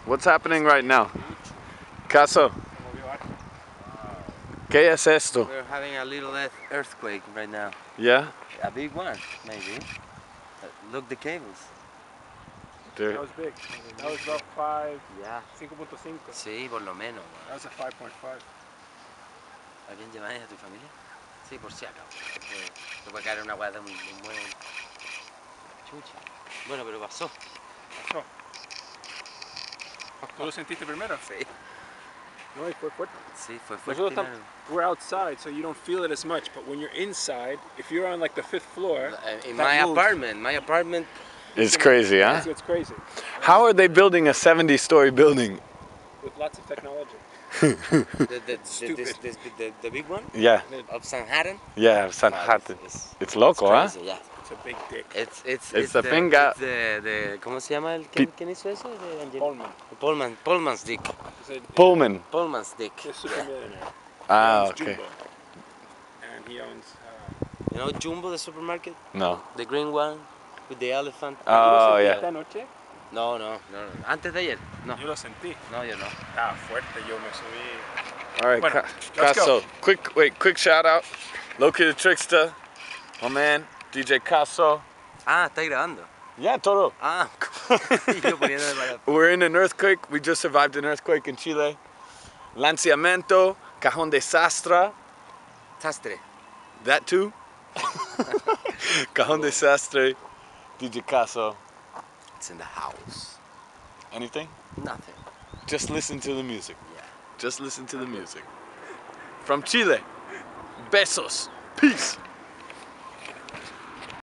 What's happening right now? Caso, ¿qué es esto? We're having a little earthquake right now. Yeah? A big one, maybe. Look the cables. Dude. That was big. That was about 5, Yeah. 5.5. Sí, por lo menos. That was a 5.5. ¿A quién lleváis? ¿A tu familia? Sí, por si acaso. Te puede caer una guada muy buena. Chucha. Bueno, pero pasó. Pasó. ¿Tú lo sentiste primero? Sí. No, y fue fuerte. Sí, fue fuerte. Nosotros we're outside, so you don't feel it as much. But when you're inside, if you're on like the 5th floor, In my apartment. It's crazy, huh? It's crazy. How are they building a 70-story building? With lots of technology. The big one? Yeah. Of Sanhattan? Yeah, Sanhattan. It's local, crazy, huh? Yeah. It's a big dick. It's the finger. ¿Cómo se llama el quién hizo eso? Pullman's dick. Pullman. Pullman's dick. He's a super millionaire. Ah, He owns okay. Jumbo. And he owns. You know Jumbo, the supermarket? No. The green one with the elephant. Oh, ¿Tú lo sentiste yeah. anoche? No. Antes de ayer. No. Yo lo sentí. No, yo no. Ah, fuerte. Yo me subí. All right, Bueno, Caso. Quick shout out. Loki the Trickster. My man, DJ Caso. Ah, ¿estáis grabando? Yeah, todo. Ah, yo poniéndome para... We're in an earthquake. We just survived an earthquake in Chile. Lanzamiento, Cajon de Sastre. Sastre. That too. Cajon de Sastre. DJ Caso. It's in the house. Anything? Nothing. Just listen to the music. Yeah. Just listen to the music. From Chile. Besos. Peace.